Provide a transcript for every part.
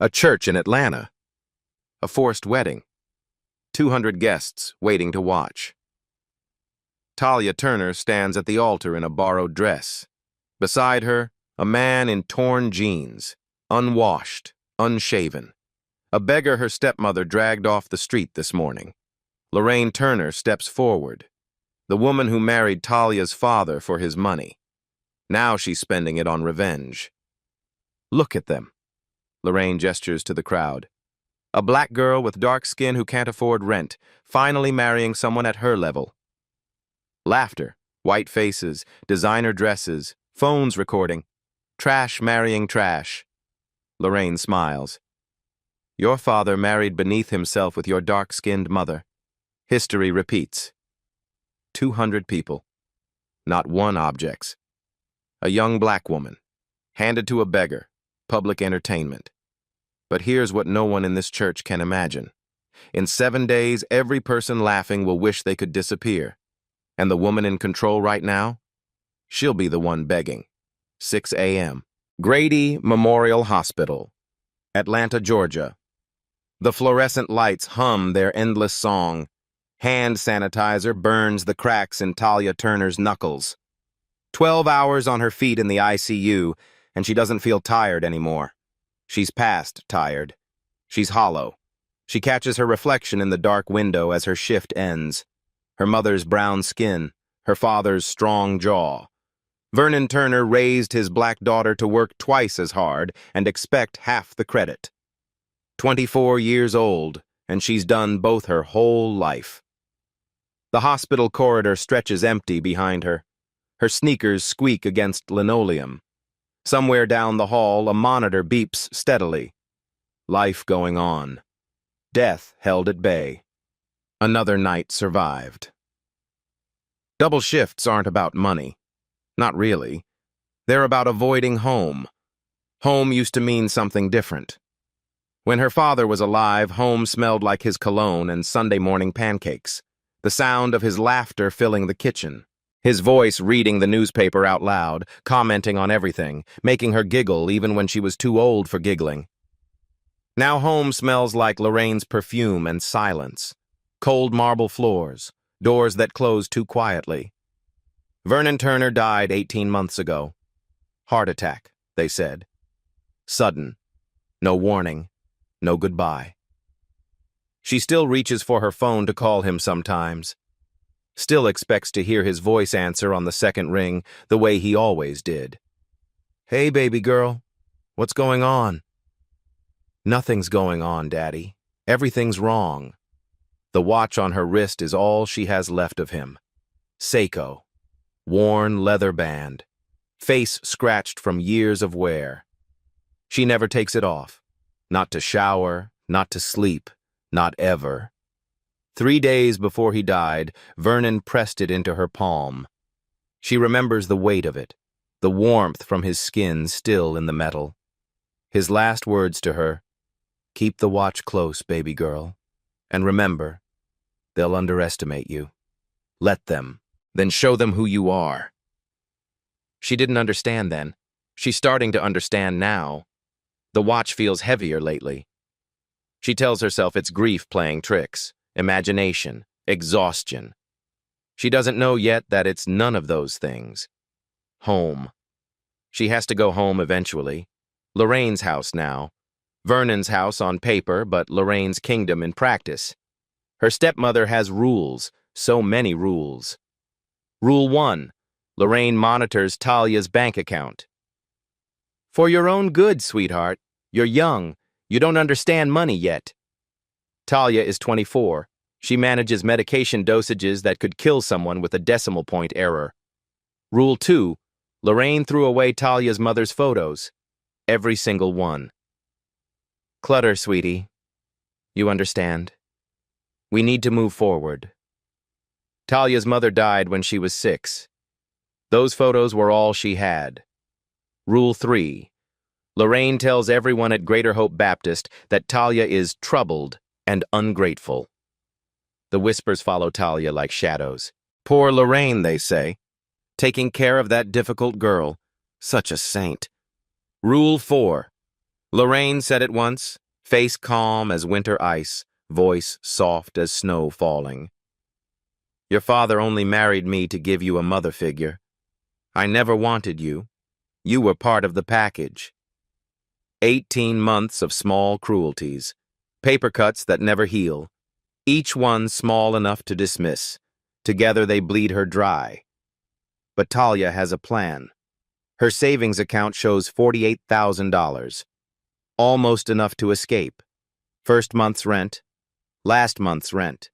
A church in Atlanta. A forced wedding. 200 guests waiting to watch. Talia Turner stands at the altar in a borrowed dress. Beside her, a man in torn jeans, unwashed, unshaven. A beggar her stepmother dragged off the street this morning. Lorraine Turner steps forward. The woman who married Talia's father for his money. Now she's spending it on revenge. Look at them. Lorraine gestures to the crowd. A black girl with dark skin who can't afford rent, finally marrying someone at her level. Laughter, white faces, designer dresses, phones recording. Trash marrying trash. Lorraine smiles. Your father married beneath himself with your dark-skinned mother. History repeats. 200 people. Not one objects. A young black woman. Handed to a beggar. Public entertainment. But here's what no one in this church can imagine. In 7 days, every person laughing will wish they could disappear. And the woman in control right now? She'll be the one begging. 6 a.m. Grady Memorial Hospital, Atlanta, Georgia. The fluorescent lights hum their endless song. Hand sanitizer burns the cracks in Talia Turner's knuckles. 12 hours on her feet in the ICU, and she doesn't feel tired anymore. She's past tired. She's hollow. She catches her reflection in the dark window as her shift ends. Her mother's brown skin, her father's strong jaw. Vernon Turner raised his black daughter to work twice as hard and expect half the credit. 24 years old, and she's done both her whole life. The hospital corridor stretches empty behind her. Her sneakers squeak against linoleum. Somewhere down the hall, a monitor beeps steadily. Life going on. Death held at bay. Another night survived. Double shifts aren't about money. Not really. They're about avoiding home. Home used to mean something different. When her father was alive, home smelled like his cologne and Sunday morning pancakes. The sound of his laughter filling the kitchen. His voice reading the newspaper out loud, commenting on everything, making her giggle even when she was too old for giggling. Now home smells like Lorraine's perfume and silence. Cold marble floors, doors that close too quietly. Vernon Turner died 18 months ago. Heart attack, they said. Sudden. No warning. No goodbye. She still reaches for her phone to call him sometimes. Still expects to hear his voice answer on the second ring the way he always did. Hey, baby girl. What's going on? Nothing's going on, Daddy. Everything's wrong. The watch on her wrist is all she has left of him. Seiko. Worn leather band. Face scratched from years of wear. She never takes it off. Not to shower, not to sleep, not ever. 3 days before he died, Vernon pressed it into her palm. She remembers the weight of it, the warmth from his skin still in the metal. His last words to her, keep the watch close, baby girl, and remember, they'll underestimate you. Let them, then show them who you are. She didn't understand then. She's starting to understand now. The watch feels heavier lately. She tells herself it's grief playing tricks. Imagination, exhaustion. She doesn't know yet that it's none of those things. Home. She has to go home eventually. Lorraine's house now. Vernon's house on paper, but Lorraine's kingdom in practice. Her stepmother has rules, so many rules. Rule 1. Lorraine monitors Talia's bank account. For your own good, sweetheart. You're young. You don't understand money yet. Talia is 24. She manages medication dosages that could kill someone with a decimal point error. Rule 2. Lorraine threw away Talia's mother's photos. Every single one. Clutter, sweetie. You understand. We need to move forward. Talia's mother died when she was 6. Those photos were all she had. Rule 3. Lorraine tells everyone at Greater Hope Baptist that Talia is troubled and ungrateful. The whispers follow Talia like shadows. Poor Lorraine, they say. Taking care of that difficult girl. Such a saint. Rule 4. Lorraine said it once, face calm as winter ice, voice soft as snow falling. Your father only married me to give you a mother figure. I never wanted you. You were part of the package. 18 months of small cruelties, paper cuts that never heal, each one small enough to dismiss. Together they bleed her dry. But Talia has a plan. Her savings account shows $48,000. Almost enough to escape. First month's rent, last month's rent,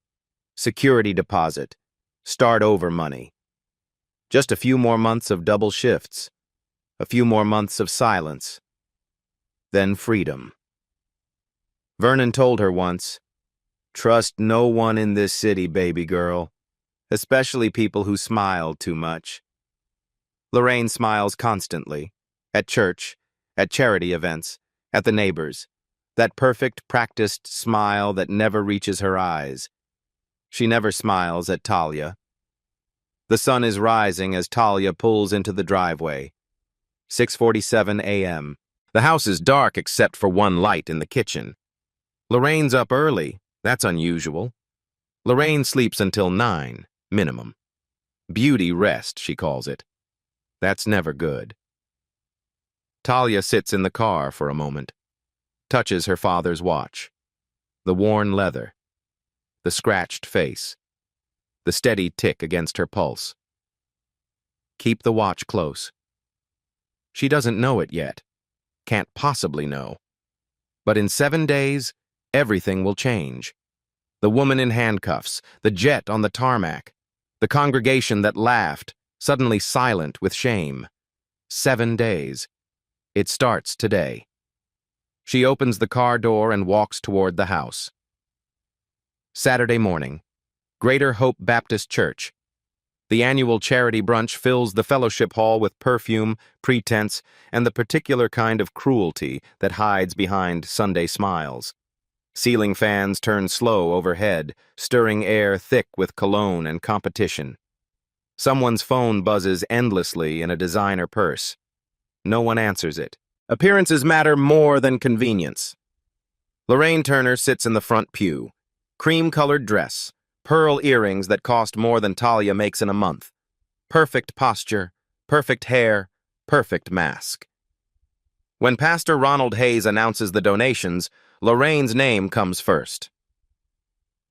security deposit, start over money. Just a few more months of double shifts, a few more months of silence, then freedom. Vernon told her once, "Trust no one in this city, baby girl, especially people who smile too much." Lorraine smiles constantly, at church, at charity events, at the neighbors, that perfect, practiced smile that never reaches her eyes. She never smiles at Talia. The sun is rising as Talia pulls into the driveway. 6:47 a.m. The house is dark except for one light in the kitchen. Lorraine's up early. That's unusual. Lorraine sleeps until 9, minimum. Beauty rest, she calls it. That's never good. Talia sits in the car for a moment, touches her father's watch. The worn leather, the scratched face, the steady tick against her pulse. Keep the watch close. She doesn't know it yet, can't possibly know. But in 7 days, everything will change. The woman in handcuffs, the jet on the tarmac, the congregation that laughed, suddenly silent with shame. 7 days. It starts today. She opens the car door and walks toward the house. Saturday morning, Greater Hope Baptist Church. The annual charity brunch fills the fellowship hall with perfume, pretense, and the particular kind of cruelty that hides behind Sunday smiles. Ceiling fans turn slow overhead, stirring air thick with cologne and competition. Someone's phone buzzes endlessly in a designer purse. No one answers it. Appearances matter more than convenience. Lorraine Turner sits in the front pew. Cream-colored dress, pearl earrings that cost more than Talia makes in a month. Perfect posture, perfect hair, perfect mask. When Pastor Ronald Hayes announces the donations, Lorraine's name comes first.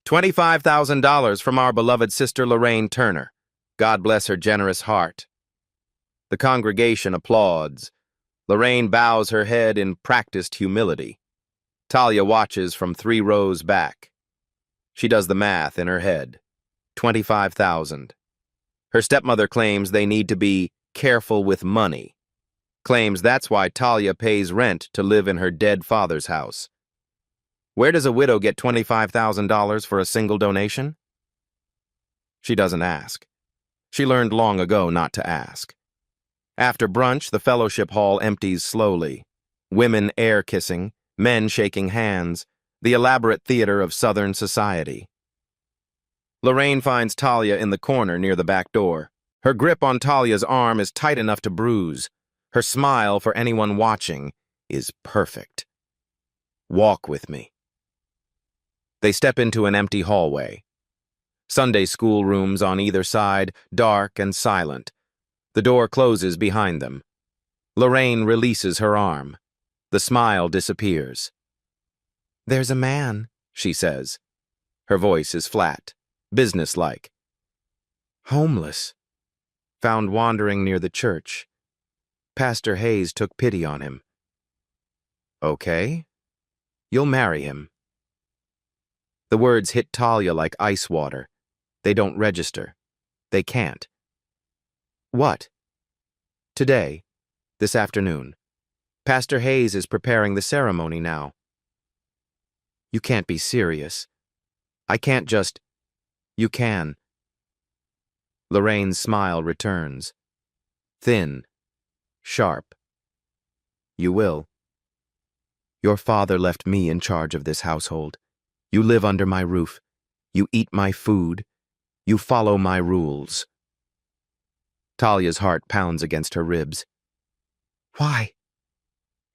$25,000 from our beloved sister Lorraine Turner. God bless her generous heart. The congregation applauds. Lorraine bows her head in practiced humility. Talia watches from 3 rows back. She does the math in her head. 25,000. Her stepmother claims they need to be careful with money. Claims that's why Talia pays rent to live in her dead father's house. Where does a widow get $25,000 for a single donation? She doesn't ask. She learned long ago not to ask. After brunch, the fellowship hall empties slowly. Women air-kissing, men shaking hands, the elaborate theater of Southern society. Lorraine finds Talia in the corner near the back door. Her grip on Talia's arm is tight enough to bruise. Her smile, for anyone watching, is perfect. Walk with me. They step into an empty hallway. Sunday school rooms on either side, dark and silent. The door closes behind them. Lorraine releases her arm. The smile disappears. "There's a man," she says. Her voice is flat, businesslike. "Homeless. Found wandering near the church. Pastor Hayes took pity on him." "Okay. You'll marry him." The words hit Talia like ice water. They don't register. They can't. "What?" "Today. This afternoon. Pastor Hayes is preparing the ceremony now." "You can't be serious. I can't just—" "You can." Lorraine's smile returns. Thin. Sharp. "You will. Your father left me in charge of this household. You live under my roof. You eat my food. You follow my rules." Talia's heart pounds against her ribs. "Why?"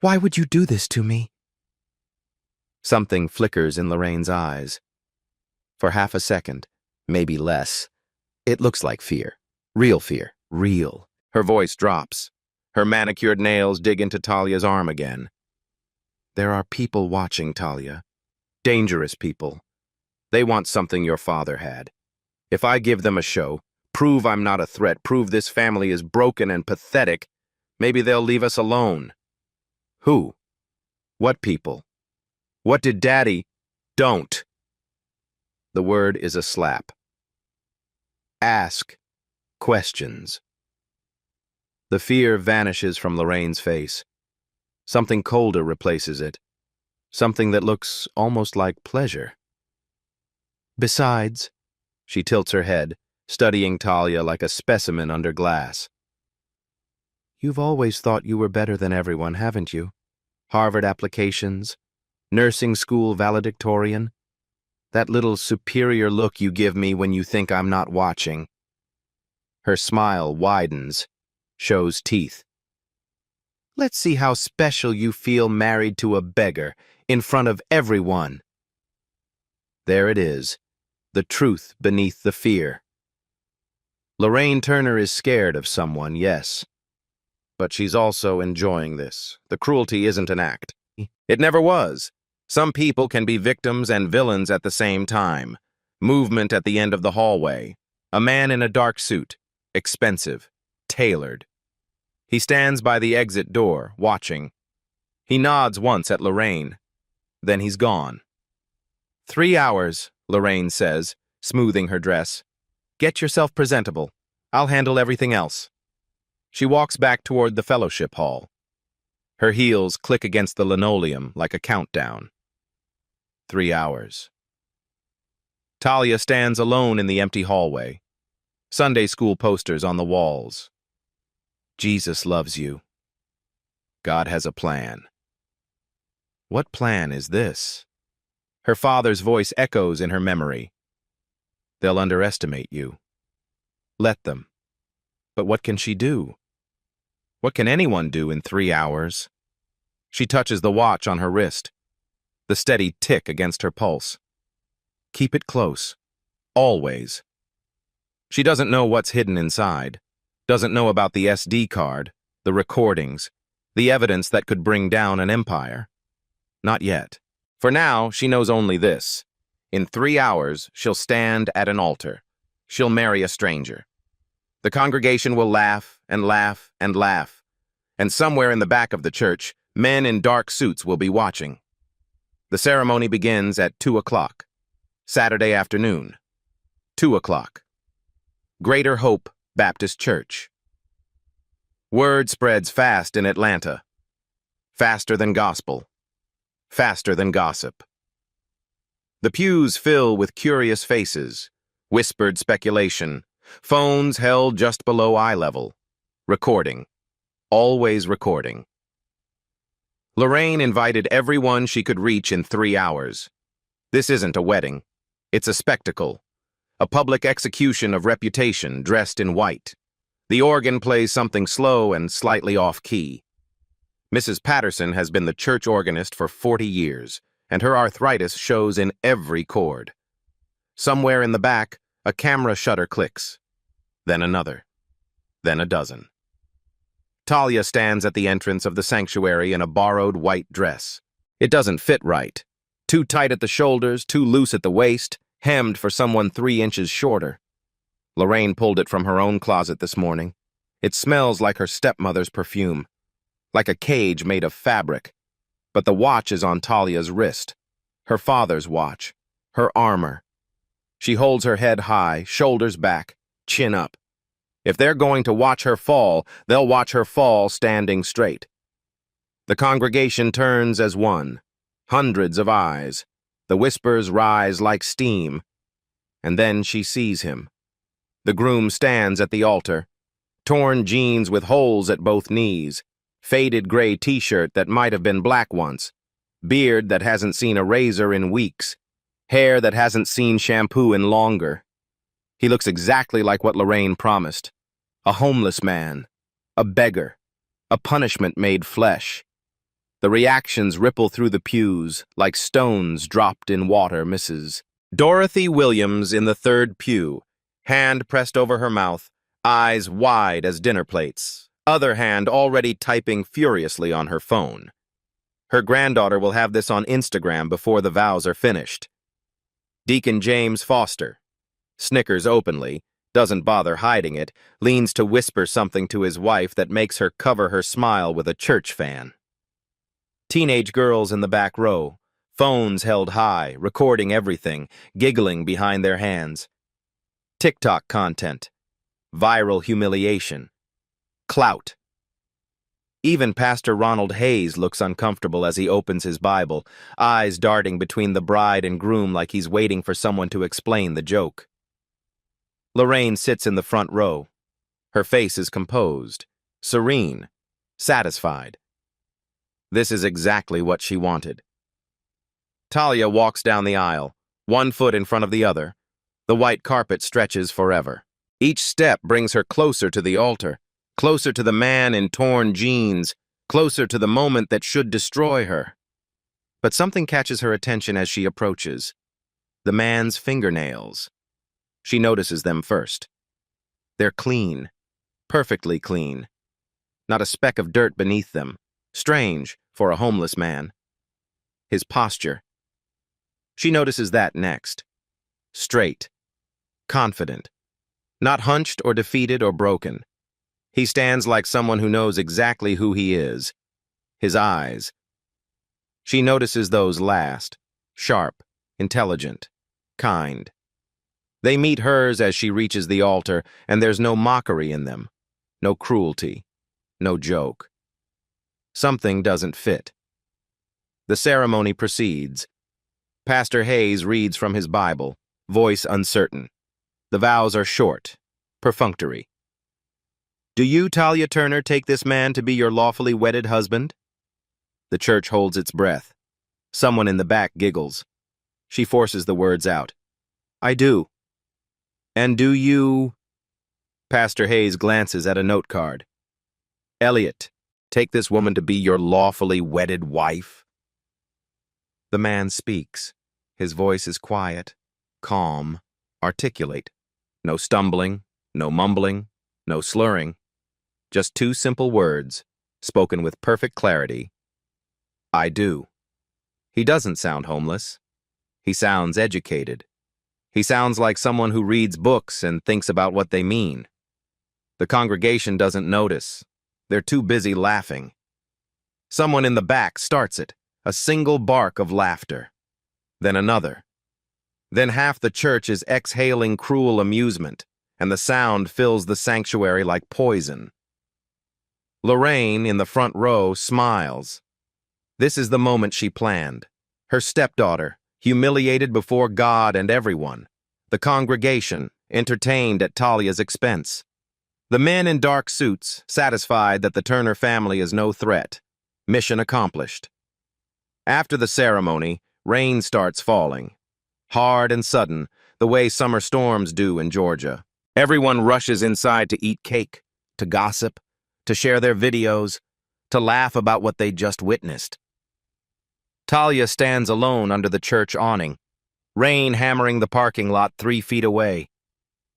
Why would you do this to me? Something flickers in Lorraine's eyes. For half a second, maybe less, it looks like fear. Real fear. Real. Her voice drops. Her manicured nails dig into Talia's arm again. There are people watching, Talia. Dangerous people. They want something your father had. If I give them a show, prove I'm not a threat, prove this family is broken and pathetic, maybe they'll leave us alone. Who? What people? What did Daddy? Don't. The word is a slap. Ask questions. The fear vanishes from Lorraine's face. Something colder replaces it. Something that looks almost like pleasure. Besides, she tilts her head, studying Talia like a specimen under glass. You've always thought you were better than everyone, haven't you? Harvard applications, nursing school valedictorian. That little superior look you give me when you think I'm not watching. Her smile widens, shows teeth. Let's see how special you feel married to a beggar in front of everyone. There it is, the truth beneath the fear. Lorraine Turner is scared of someone, yes. But she's also enjoying this. The cruelty isn't an act. It never was. Some people can be victims and villains at the same time. Movement at the end of the hallway. A man in a dark suit. Expensive. Tailored. He stands by the exit door, watching. He nods once at Lorraine. Then he's gone. 3 hours, Lorraine says, smoothing her dress. Get yourself presentable. I'll handle everything else. She walks back toward the fellowship hall. Her heels click against the linoleum like a countdown. 3 hours. Talia stands alone in the empty hallway. Sunday school posters on the walls. Jesus loves you. God has a plan. What plan is this? Her father's voice echoes in her memory. They'll underestimate you. Let them. But what can she do? What can anyone do in 3 hours? She touches the watch on her wrist, the steady tick against her pulse. Keep it close. Always. She doesn't know what's hidden inside, doesn't know about the SD card, the recordings, the evidence that could bring down an empire. Not yet. For now, she knows only this. In 3 hours, she'll stand at an altar. She'll marry a stranger. The congregation will laugh and laugh and laugh. And somewhere in the back of the church, men in dark suits will be watching. The ceremony begins at 2 o'clock. Saturday afternoon. 2 o'clock. Greater Hope Baptist Church. Word spreads fast in Atlanta. Faster than gospel. Faster than gossip. The pews fill with curious faces, whispered speculation, phones held just below eye level. Recording. Always recording. Lorraine invited everyone she could reach in 3 hours. This isn't a wedding. It's a spectacle. A public execution of reputation dressed in white. The organ plays something slow and slightly off-key. Mrs. Patterson has been the church organist for 40 years, and her arthritis shows in every chord. Somewhere in the back, a camera shutter clicks. Then another. Then a dozen. Talia stands at the entrance of the sanctuary in a borrowed white dress. It doesn't fit right. Too tight at the shoulders, too loose at the waist, hemmed for someone 3 inches shorter. Lorraine pulled it from her own closet this morning. It smells like her stepmother's perfume, like a cage made of fabric. But the watch is on Talia's wrist, her father's watch, her armor. She holds her head high, shoulders back, chin up. If they're going to watch her fall, they'll watch her fall standing straight. The congregation turns as one, hundreds of eyes. The whispers rise like steam. And then she sees him. The groom stands at the altar, torn jeans with holes at both knees, faded gray t-shirt that might have been black once, beard that hasn't seen a razor in weeks, hair that hasn't seen shampoo in longer. He looks exactly like what Lorraine promised. A homeless man, a beggar, a punishment made flesh. The reactions ripple through the pews like stones dropped in water, Mrs. Dorothy Williams in the third pew, hand pressed over her mouth, eyes wide as dinner plates, other hand already typing furiously on her phone. Her granddaughter will have this on Instagram before the vows are finished. Deacon James Foster snickers openly, doesn't bother hiding it, leans to whisper something to his wife that makes her cover her smile with a church fan. Teenage girls in the back row, phones held high, recording everything, giggling behind their hands. TikTok content, viral humiliation, clout. Even Pastor Ronald Hayes looks uncomfortable as he opens his Bible, eyes darting between the bride and groom like he's waiting for someone to explain the joke. Lorraine sits in the front row. Her face is composed, serene, satisfied. This is exactly what she wanted. Talia walks down the aisle, one foot in front of the other. The white carpet stretches forever. Each step brings her closer to the altar, closer to the man in torn jeans, closer to the moment that should destroy her. But something catches her attention as she approaches. The man's fingernails. She notices them first. They're clean, perfectly clean. Not a speck of dirt beneath them. Strange for a homeless man. His posture. She notices that next. Straight, confident, not hunched or defeated or broken. He stands like someone who knows exactly who he is. His eyes. She notices those last, sharp, intelligent, kind. They meet hers as she reaches the altar, and there's no mockery in them, no cruelty, no joke. Something doesn't fit. The ceremony proceeds. Pastor Hayes reads from his Bible, voice uncertain. The vows are short, perfunctory. Do you, Talia Turner, take this man to be your lawfully wedded husband? The church holds its breath. Someone in the back giggles. She forces the words out. I do. And do you... Pastor Hayes glances at a note card. Elliot, take this woman to be your lawfully wedded wife? The man speaks. His voice is quiet, calm, articulate. No stumbling, no mumbling, no slurring. Just two simple words, spoken with perfect clarity. I do. He doesn't sound homeless. He sounds educated. He sounds like someone who reads books and thinks about what they mean. The congregation doesn't notice. They're too busy laughing. Someone in the back starts it, a single bark of laughter. Then another. Then half the church is exhaling cruel amusement, and the sound fills the sanctuary like poison. Lorraine, in the front row, smiles. This is the moment she planned. Her stepdaughter, humiliated before God and everyone. The congregation, entertained at Talia's expense. The men in dark suits, satisfied that the Turner family is no threat. Mission accomplished. After the ceremony, rain starts falling. Hard and sudden, the way summer storms do in Georgia. Everyone rushes inside to eat cake, to gossip, to share their videos, to laugh about what they just witnessed. Talia stands alone under the church awning, rain hammering the parking lot 3 feet away,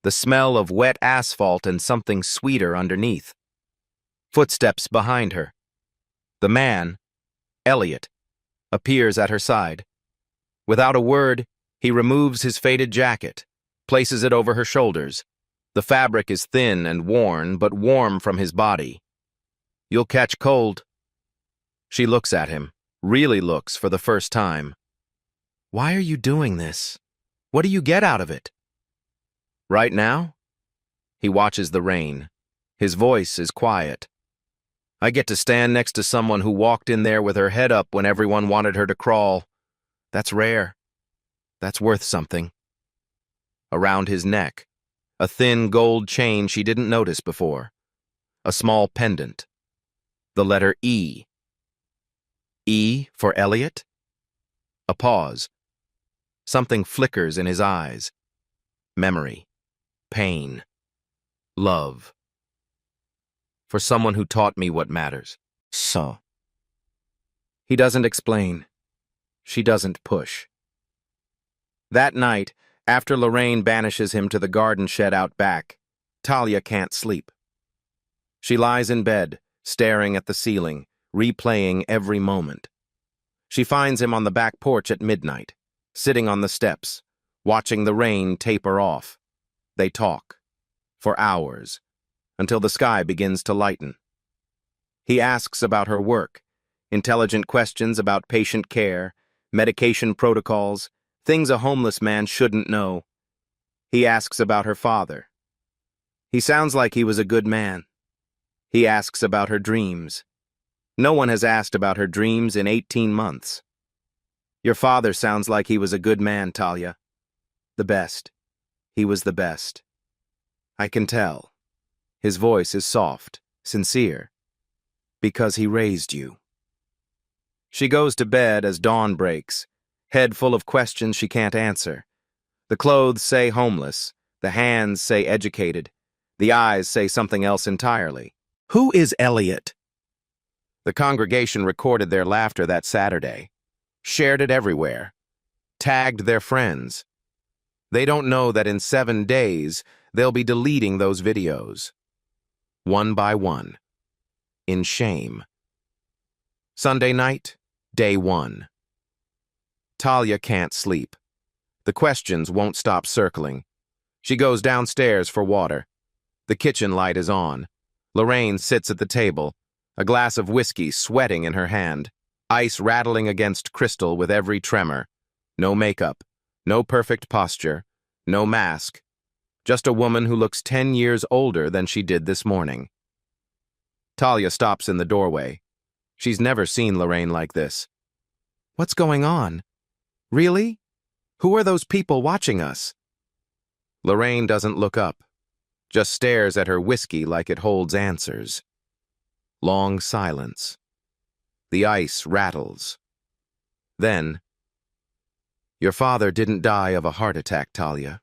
the smell of wet asphalt and something sweeter underneath. Footsteps behind her. The man, Elliot, appears at her side. Without a word, he removes his faded jacket, places it over her shoulders. The fabric is thin and worn, but warm from his body. You'll catch cold. She looks at him, really looks for the first time. Why are you doing this? What do you get out of it? Right now? He watches the rain. His voice is quiet. I get to stand next to someone who walked in there with her head up when everyone wanted her to crawl. That's rare. That's worth something. Around his neck, a thin gold chain she didn't notice before. A small pendant. The letter E. E for Elliot? A pause. Something flickers in his eyes. Memory. Pain. Love. For someone who taught me what matters. So. He doesn't explain. She doesn't push. That night, after Lorraine banishes him to the garden shed out back, Talia can't sleep. She lies in bed, staring at the ceiling, replaying every moment. She finds him on the back porch at midnight, sitting on the steps, watching the rain taper off. They talk, for hours, until the sky begins to lighten. He asks about her work, intelligent questions about patient care, medication protocols, things a homeless man shouldn't know. He asks about her father. He sounds like he was a good man. He asks about her dreams. No one has asked about her dreams in 18 months. Your father sounds like he was a good man, Talia. The best. He was the best. I can tell. His voice is soft, sincere. Because he raised you. She goes to bed as dawn breaks, head full of questions she can't answer. The clothes say homeless, the hands say educated, the eyes say something else entirely. Who is Elliot? The congregation recorded their laughter that Saturday, shared it everywhere, tagged their friends. They don't know that in 7 days, they'll be deleting those videos. One by one. In shame. Sunday night, day 1. Talia can't sleep. The questions won't stop circling. She goes downstairs for water. The kitchen light is on. Lorraine sits at the table, a glass of whiskey sweating in her hand, ice rattling against crystal with every tremor. No makeup, no perfect posture, no mask. Just a woman who looks 10 years older than she did this morning. Talia stops in the doorway. She's never seen Lorraine like this. What's going on? Really? Who are those people watching us? Lorraine doesn't look up, just stares at her whiskey like it holds answers. Long silence. The ice rattles. Then, your father didn't die of a heart attack, Talia.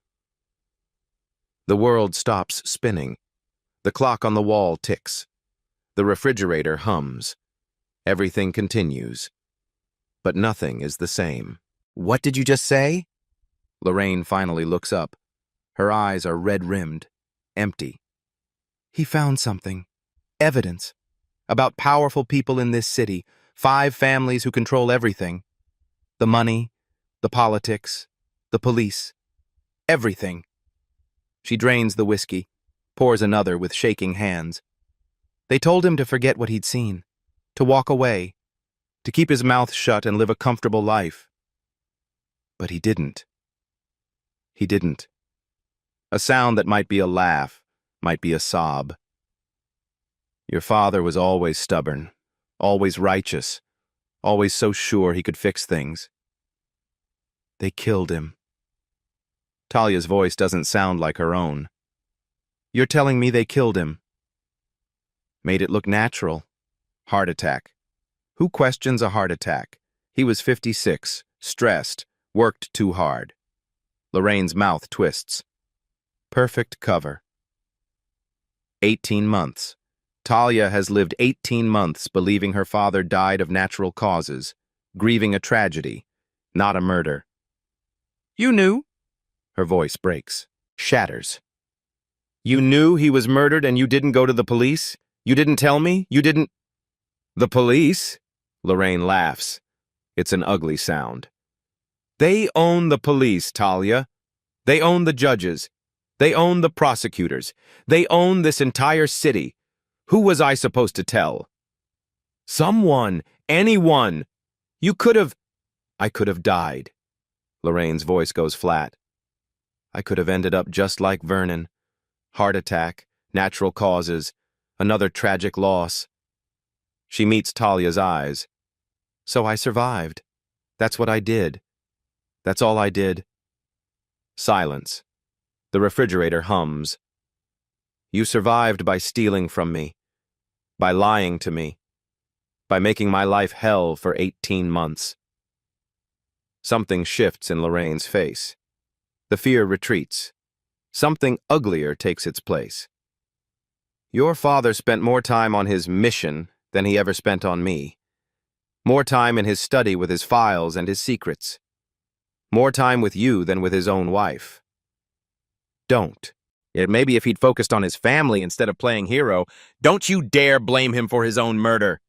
The world stops spinning. The clock on the wall ticks. The refrigerator hums. Everything continues. But nothing is the same. What did you just say? Lorraine finally looks up. Her eyes are red-rimmed, empty. He found something. Evidence. About powerful people in this city. 5 families who control everything. The money, the politics, the police. Everything. She drains the whiskey, pours another with shaking hands. They told him to forget what he'd seen, to walk away, to keep his mouth shut and live a comfortable life. But he didn't. He didn't. A sound that might be a laugh, might be a sob. Your father was always stubborn, always righteous, always so sure he could fix things. They killed him. Talia's voice doesn't sound like her own. You're telling me they killed him? Made it look natural. Heart attack. Who questions a heart attack? He was 56, stressed, worked too hard. Lorraine's mouth twists. Perfect cover. 18 months. Talia has lived 18 months believing her father died of natural causes, grieving a tragedy, not a murder. You knew? Her voice breaks, shatters. You knew he was murdered and you didn't go to the police? You didn't tell me? You didn't... The police? Lorraine laughs. It's an ugly sound. They own the police, Talia. They own the judges. They own the prosecutors. They own this entire city. Who was I supposed to tell? Someone. Anyone. You could have... I could have died. Lorraine's voice goes flat. I could have ended up just like Vernon. Heart attack, natural causes, another tragic loss. She meets Talia's eyes. So I survived. That's what I did. That's all I did. Silence. The refrigerator hums. You survived by stealing from me, by lying to me, by making my life hell for 18 months. Something shifts in Lorraine's face. The fear retreats. Something uglier takes its place. Your father spent more time on his mission than he ever spent on me. More time in his study with his files and his secrets. More time with you than with his own wife. Don't. Maybe if he'd focused on his family instead of playing hero. Don't you dare blame him for his own murder.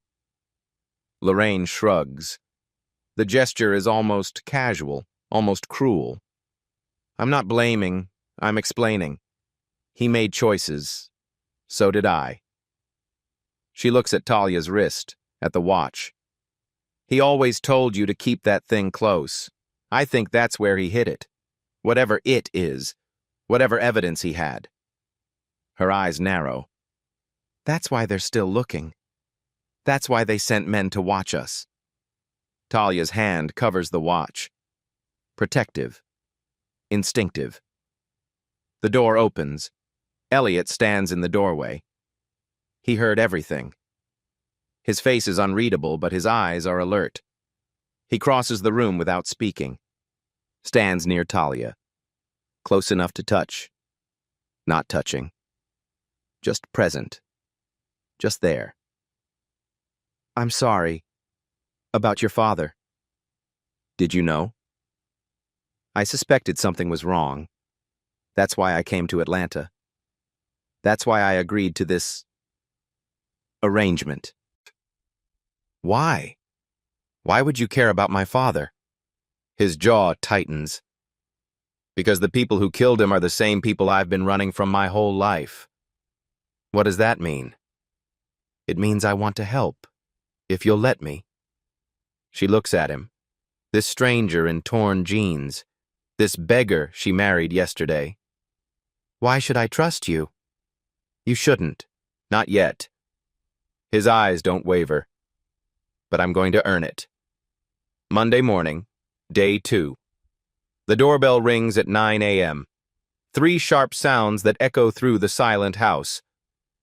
Lorraine shrugs. The gesture is almost casual, almost cruel. I'm not blaming, I'm explaining. He made choices. So did I. She looks at Talia's wrist, at the watch. He always told you to keep that thing close. I think that's where he hid it. Whatever it is. Whatever evidence he had. Her eyes narrow. That's why they're still looking. That's why they sent men to watch us. Talia's hand covers the watch. Protective. Instinctive. The door opens. Elliot stands in the doorway. He heard everything. His face is unreadable, but his eyes are alert. He crosses the room without speaking. Stands near Talia. Close enough to touch. Not touching. Just present. Just there. I'm sorry. About your father. Did you know? I suspected something was wrong. That's why I came to Atlanta. That's why I agreed to this arrangement. Why? Why would you care about my father? His jaw tightens. Because the people who killed him are the same people I've been running from my whole life. What does that mean? It means I want to help, if you'll let me. She looks at him. This stranger in torn jeans. This beggar she married yesterday. Why should I trust you? You shouldn't. Not yet. His eyes don't waver. But I'm going to earn it. Monday morning, day 2. The doorbell rings at 9 a.m. 3 sharp sounds that echo through the silent house.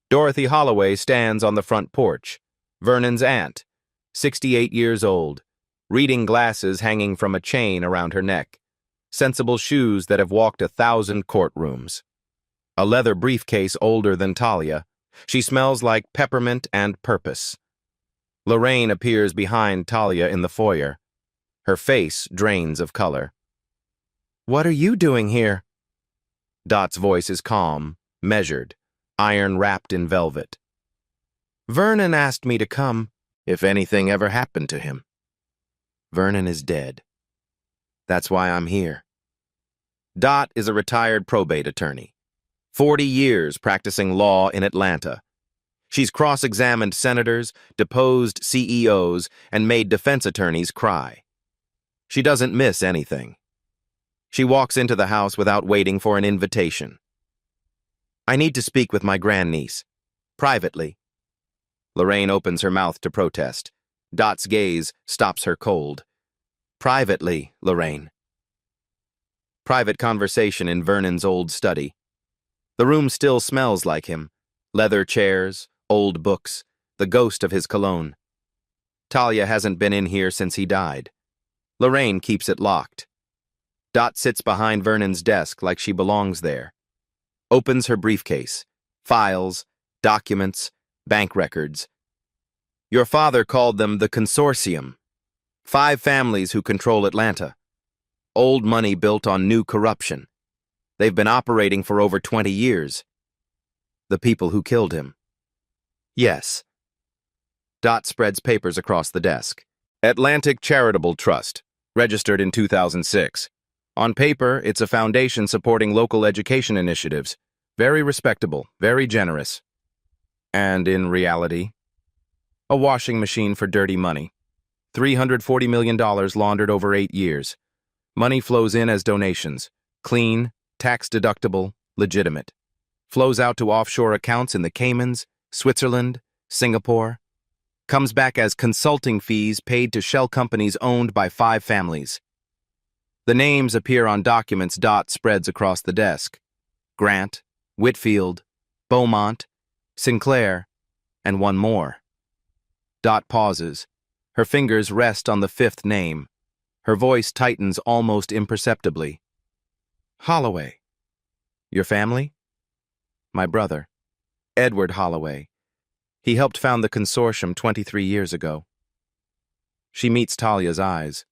Dorothy Holloway stands on the front porch. Vernon's aunt, 68 years old, reading glasses hanging from a chain around her neck. Sensible shoes that have walked 1,000 courtrooms. A leather briefcase older than Talia. She smells like peppermint and purpose. Lorraine appears behind Talia in the foyer. Her face drains of color. What are you doing here? Dot's voice is calm, measured, iron wrapped in velvet. Vernon asked me to come if anything ever happened to him. Vernon is dead. That's why I'm here. Dot is a retired probate attorney. 40 years practicing law in Atlanta. She's cross-examined senators, deposed CEOs, and made defense attorneys cry. She doesn't miss anything. She walks into the house without waiting for an invitation. I need to speak with my grandniece. Privately. Lorraine opens her mouth to protest. Dot's gaze stops her cold. Privately, Lorraine. Private conversation in Vernon's old study. The room still smells like him. Leather chairs, old books, the ghost of his cologne. Talia hasn't been in here since he died. Lorraine keeps it locked. Dot sits behind Vernon's desk like she belongs there. Opens her briefcase. Files, documents, bank records. Your father called them the consortium. 5 families who control Atlanta. Old money built on new corruption. They've been operating for over 20 years. The people who killed him. Yes. Dot spreads papers across the desk. Atlantic Charitable Trust, registered in 2006. On paper, it's a foundation supporting local education initiatives. Very respectable, very generous. And in reality, a washing machine for dirty money. $340 million laundered over 8 years. Money flows in as donations. Clean, tax-deductible, legitimate. Flows out to offshore accounts in the Caymans, Switzerland, Singapore. Comes back as consulting fees paid to shell companies owned by 5 families. The names appear on documents Dot spreads across the desk. Grant, Whitfield, Beaumont, Sinclair, and one more. Dot pauses. Her fingers rest on the 5th name. Her voice tightens almost imperceptibly. Holloway. Your family? My brother, Edward Holloway. He helped found the consortium 23 years ago. She meets Talia's eyes.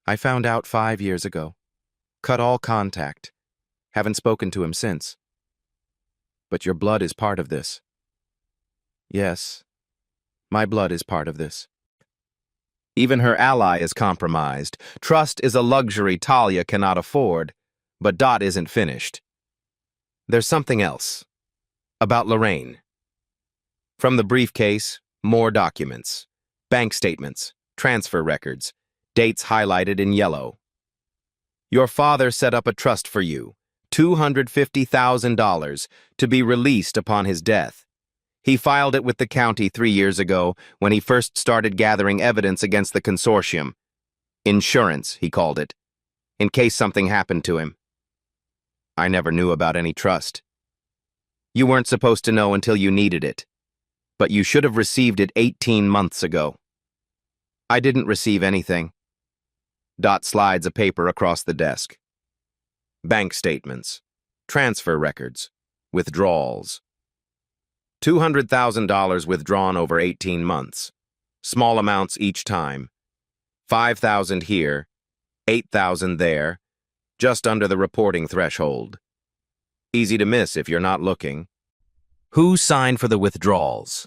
I found out 5 years ago. Cut all contact. Haven't spoken to him since. But your blood is part of this. Yes, my blood is part of this. Even her ally is compromised. Trust is a luxury Talia cannot afford, but Dot isn't finished. There's something else. About Lorraine. From the briefcase, more documents. Bank statements, transfer records, dates highlighted in yellow. Your father set up a trust for you, $250,000, to be released upon his death. He filed it with the county 3 years ago when he first started gathering evidence against the consortium. Insurance, he called it, in case something happened to him. I never knew about any trust. You weren't supposed to know until you needed it, but you should have received it 18 months ago. I didn't receive anything. Dot slides a paper across the desk. Bank statements, transfer records, withdrawals. $200,000 withdrawn over 18 months. Small amounts each time. $5,000 here, $8,000 there, just under the reporting threshold. Easy to miss if you're not looking. Who signed for the withdrawals?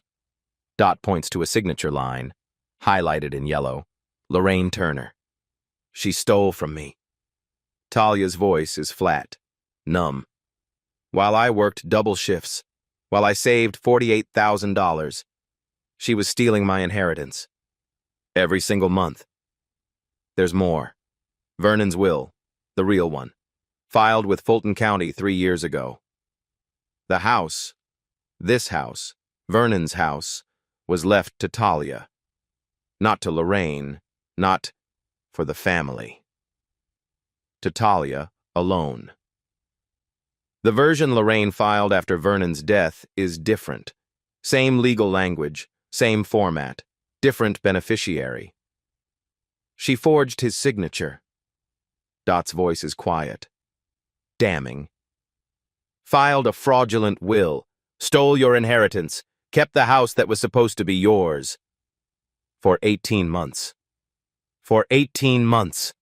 Dot points to a signature line, highlighted in yellow. Lorraine Turner. She stole from me. Talia's voice is flat, numb. While I worked double shifts, while I saved $48,000, she was stealing my inheritance. Every single month. There's more. Vernon's will, the real one, filed with Fulton County 3 years ago. The house, this house, Vernon's house, was left to Talia. Not to Lorraine, not for the family. To Talia alone. The version Lorraine filed after Vernon's death is different. Same legal language, same format, different beneficiary. She forged his signature. Dot's voice is quiet, damning. Filed a fraudulent will, stole your inheritance, kept the house that was supposed to be yours. For 18 months. For 18 months.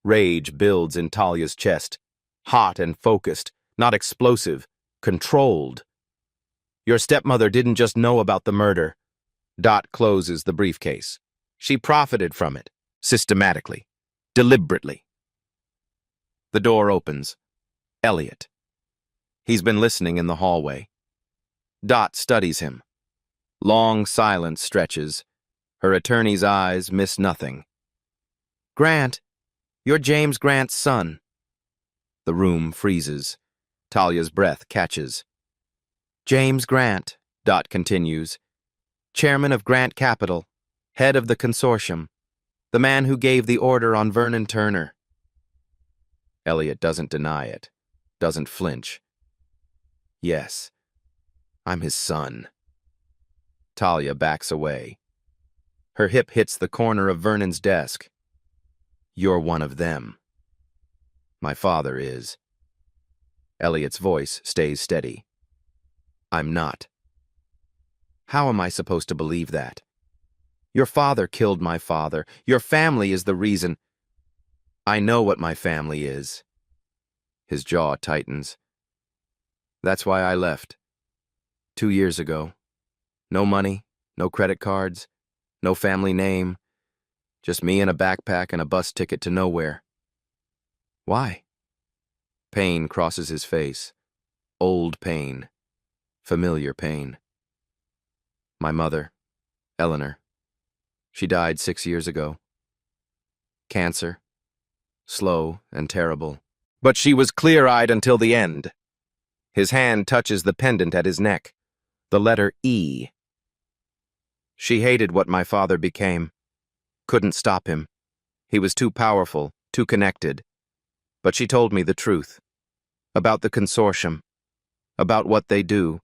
Rage builds in Talia's chest, hot and focused, not explosive, controlled. Your stepmother didn't just know about the murder. Dot closes the briefcase. She profited from it, systematically, deliberately. The door opens. Elliot. He's been listening in the hallway. Dot studies him. Long silence stretches. Her attorney's eyes miss nothing. Grant, you're James Grant's son. The room freezes. Talia's breath catches. James Grant, Dot continues, chairman of Grant Capital, head of the consortium, the man who gave the order on Vernon Turner. Elliot doesn't deny it, doesn't flinch. Yes, I'm his son. Talia backs away. Her hip hits the corner of Vernon's desk. You're one of them. My father is. Elliot's voice stays steady. I'm not. How am I supposed to believe that? Your father killed my father. Your family is the reason. I know what my family is. His jaw tightens. That's why I left. 2 years ago. No money, no credit cards, no family name. Just me and a backpack and a bus ticket to nowhere. Why? Pain crosses his face. Old pain. Familiar pain. My mother, Eleanor. She died 6 years ago. Cancer. Slow and terrible. But she was clear-eyed until the end. His hand touches the pendant at his neck. The letter E. She hated what my father became. Couldn't stop him. He was too powerful, too connected. But she told me the truth. About the consortium. About what they do.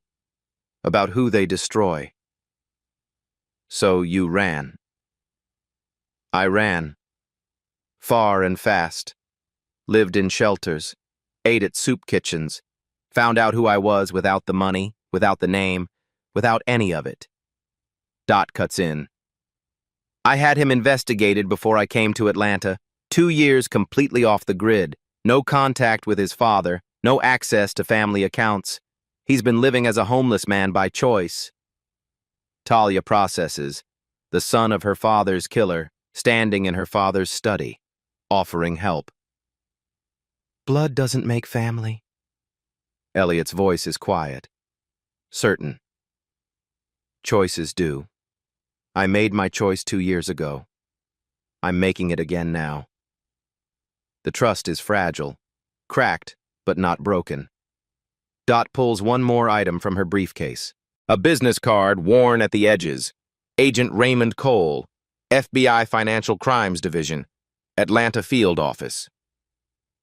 About who they destroy. So you ran. I ran. Far and fast. Lived in shelters. Ate at soup kitchens. Found out who I was without the money, without the name, without any of it. Dot cuts in. I had him investigated before I came to Atlanta. 2 years completely off the grid. No contact with his father. No access to family accounts. He's been living as a homeless man by choice. Talia processes. The son of her father's killer, standing in her father's study, offering help. Blood doesn't make family. Elliot's voice is quiet. Certain. Choices do. I made my choice 2 years ago. I'm making it again now. The trust is fragile, cracked, but not broken. Dot pulls one more item from her briefcase. A business card worn at the edges. Agent Raymond Cole, FBI Financial Crimes Division, Atlanta Field Office.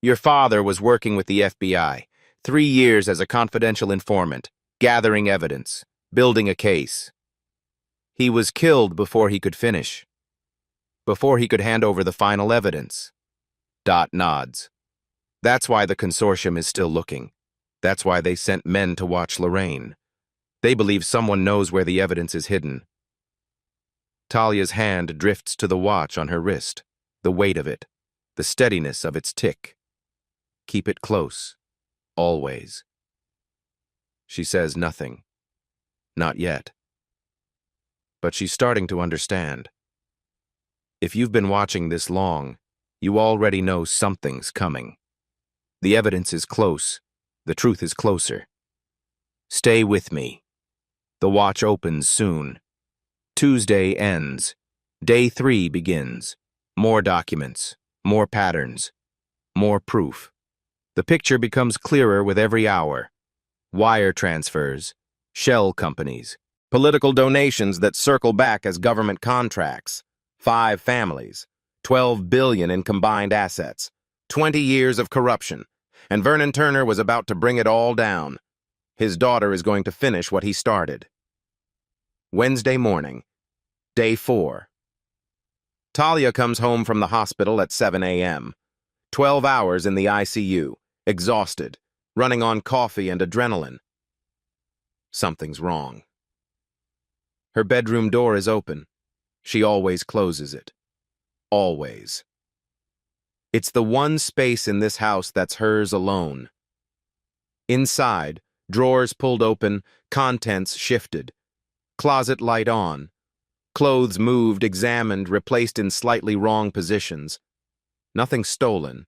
Your father was working with the FBI, 3 years as a confidential informant, gathering evidence, building a case. He was killed before he could finish, before he could hand over the final evidence. Dot nods. That's why the consortium is still looking. That's why they sent men to watch Lorraine. They believe someone knows where the evidence is hidden. Talia's hand drifts to the watch on her wrist, the weight of it, the steadiness of its tick. Keep it close, always. She says nothing. Not yet. But she's starting to understand. If you've been watching this long, you already know something's coming. The evidence is close. The truth is closer. Stay with me. The watch opens soon. Tuesday ends. Day 3 begins. More documents, more patterns, more proof. The picture becomes clearer with every hour. Wire transfers, shell companies, political donations that circle back as government contracts. 5 families, 12 billion in combined assets, 20 years of corruption, and Vernon Turner was about to bring it all down. His daughter is going to finish what he started. Wednesday morning, day 4. Talia comes home from the hospital at 7 a.m. 12 hours in the ICU, exhausted, running on coffee and adrenaline. Something's wrong. Her bedroom door is open. She always closes it. Always. It's the one space in this house that's hers alone. Inside, drawers pulled open, contents shifted. Closet light on. Clothes moved, examined, replaced in slightly wrong positions. Nothing stolen.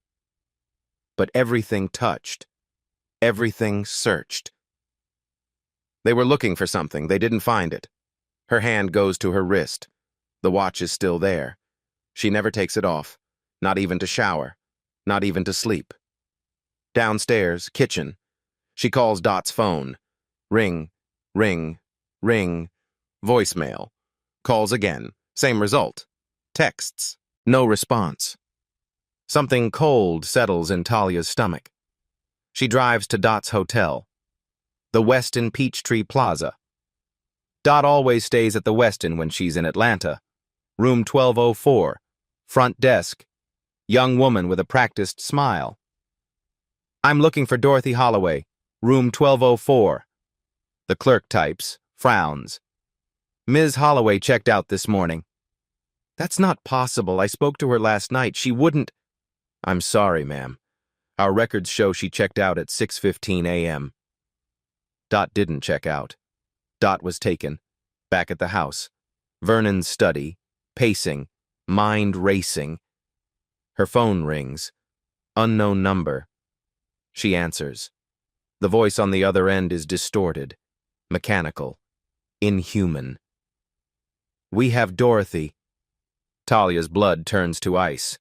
But everything touched. Everything searched. They were looking for something. They didn't find it. Her hand goes to her wrist. The watch is still there. She never takes it off. Not even to shower. Not even to sleep. Downstairs, kitchen. She calls Dot's phone. Ring, ring, ring. Voicemail. Calls again. Same result. Texts. No response. Something cold settles in Talia's stomach. She drives to Dot's hotel. The Westin Peachtree Plaza. Dot always stays at the Westin when she's in Atlanta. Room 1204. Front desk. Young woman with a practiced smile. I'm looking for Dorothy Holloway. Room 1204. The clerk types, frowns. Ms. Holloway checked out this morning. That's not possible. I spoke to her last night. She wouldn't. I'm sorry, ma'am. Our records show she checked out at 6:15 a.m. Dot didn't check out. Dot was taken. Back at the house. Vernon's study. Pacing. Mind racing. Her phone rings. Unknown number. She answers. The voice on the other end is distorted. Mechanical. Inhuman. We have Dorothy. Talia's blood turns to ice.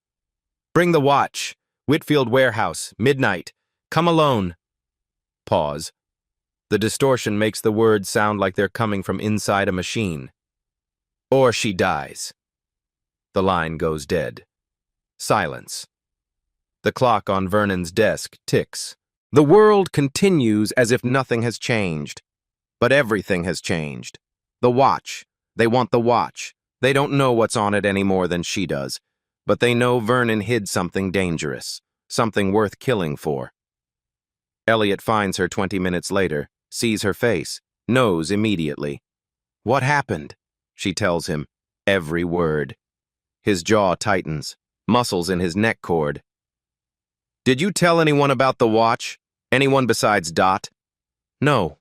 Bring the watch. Whitfield Warehouse. Midnight. Come alone. Pause. The distortion makes the words sound like they're coming from inside a machine. Or she dies. The line goes dead. Silence. The clock on Vernon's desk ticks. The world continues as if nothing has changed. But everything has changed. The watch. They want the watch. They don't know what's on it any more than she does. But they know Vernon hid something dangerous. Something worth killing for. Elliot finds her 20 minutes later, sees her face, knows immediately. What happened? She tells him. Every word. His jaw tightens, muscles in his neck cord. Did you tell anyone about the watch? Anyone besides Dot? No.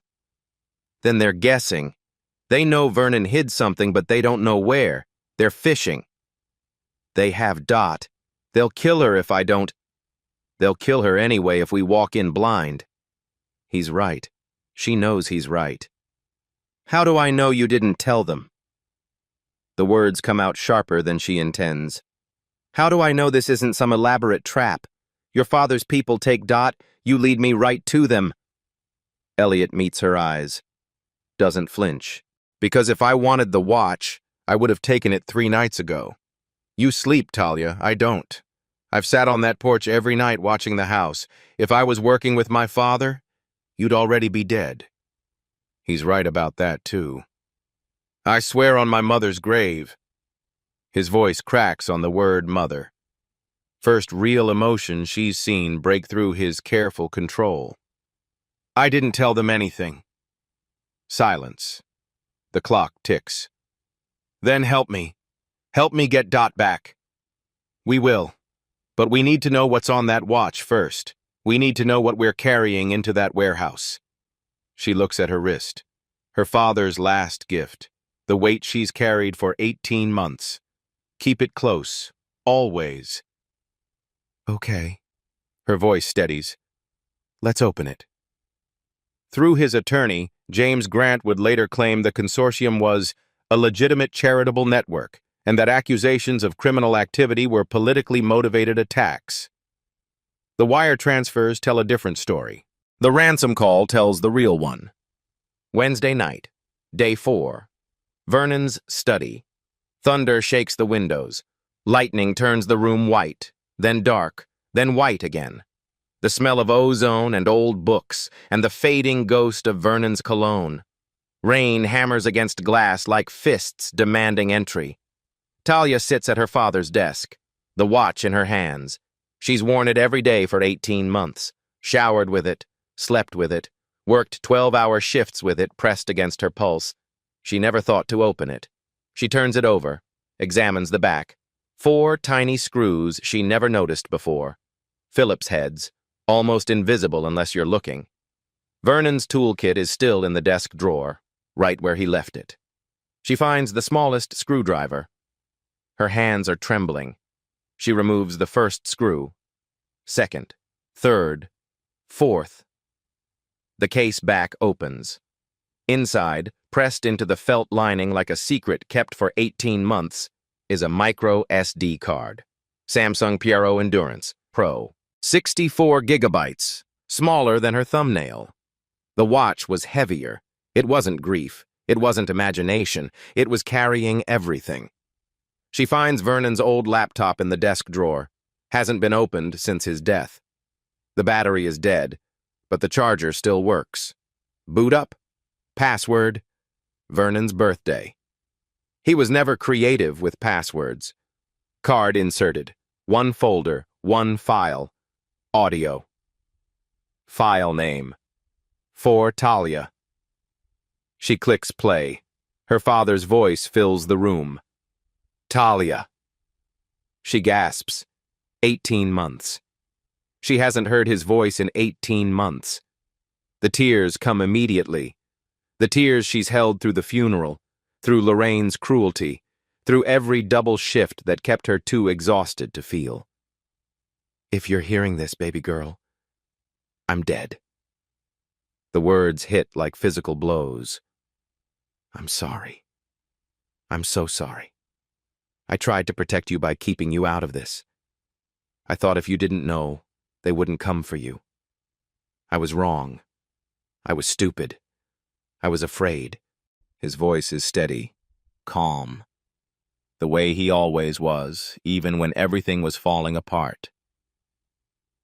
Then they're guessing. They know Vernon hid something, but they don't know where. They're fishing. They have Dot. They'll kill her if I don't. They'll kill her anyway if we walk in blind. He's right. She knows he's right. How do I know you didn't tell them? The words come out sharper than she intends. How do I know this isn't some elaborate trap? Your father's people take Dot, you lead me right to them. Elliot meets her eyes. Doesn't flinch. Because if I wanted the watch, I would have taken it 3 nights ago. You sleep, Talia, I don't. I've sat on that porch every night watching the house. If I was working with my father, you'd already be dead. He's right about that, too. I swear on my mother's grave. His voice cracks on the word mother. First real emotion she's seen break through his careful control. I didn't tell them anything. Silence. The clock ticks. Then help me. Help me get Dot back. We will. But we need to know what's on that watch first. We need to know what we're carrying into that warehouse. She looks at her wrist. Her father's last gift. The weight she's carried for 18 months. Keep it close. Always. Okay. Her voice steadies. Let's open it. Through his attorney, James Grant would later claim the consortium was a legitimate charitable network and that accusations of criminal activity were politically motivated attacks. The wire transfers tell a different story. The ransom call tells the real one. Wednesday night, day 4. Vernon's study. Thunder shakes the windows. Lightning turns the room white, then dark, then white again. The smell of ozone and old books, and the fading ghost of Vernon's cologne. Rain hammers against glass like fists demanding entry. Talia sits at her father's desk, the watch in her hands. She's worn it every day for 18 months, showered with it, slept with it, worked 12-hour shifts with it pressed against her pulse. She never thought to open it. She turns it over, examines the back. 4 tiny screws she never noticed before. Phillips heads, almost invisible unless you're looking. Vernon's toolkit is still in the desk drawer, right where he left it. She finds the smallest screwdriver. Her hands are trembling. She removes the first screw, second, third, fourth. The case back opens. Inside, pressed into the felt lining like a secret kept for 18 months, is a micro SD card. Samsung Piero Endurance Pro. 64 gigabytes, smaller than her thumbnail. The watch was heavier. It wasn't grief. It wasn't imagination. It was carrying everything. She finds Vernon's old laptop in the desk drawer. Hasn't been opened since his death. The battery is dead, but the charger still works. Boot up. Password. Vernon's birthday. He was never creative with passwords. Card inserted. 1 folder, 1 file. Audio. File name. For Talia. She clicks play. Her father's voice fills the room. Talia. She gasps. 18 months. She hasn't heard his voice in 18 months. The tears come immediately. The tears she's held through the funeral, through Lorraine's cruelty, through every double shift that kept her too exhausted to feel. If you're hearing this, baby girl, I'm dead. The words hit like physical blows. I'm sorry. I'm so sorry. I tried to protect you by keeping you out of this. I thought if you didn't know, they wouldn't come for you. I was wrong. I was stupid. I was afraid. His voice is steady, calm. The way he always was, even when everything was falling apart.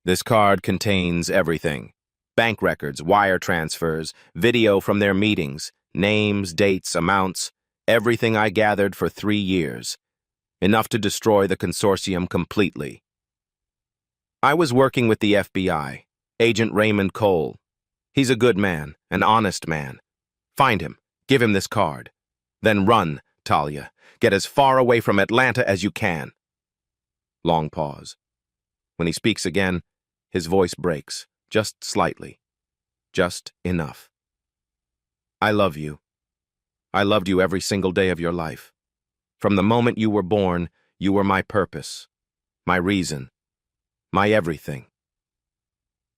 This card contains everything. Bank records, wire transfers, video from their meetings, names, dates, amounts, everything I gathered for 3 years. Enough to destroy the consortium completely. I was working with the FBI, Agent Raymond Cole. He's a good man, an honest man. Find him, give him this card. Then run, Talia. Get as far away from Atlanta as you can. Long pause. When he speaks again, his voice breaks, just slightly. Just enough. I love you. I loved you every single day of your life. From the moment you were born, you were my purpose, my reason, my everything.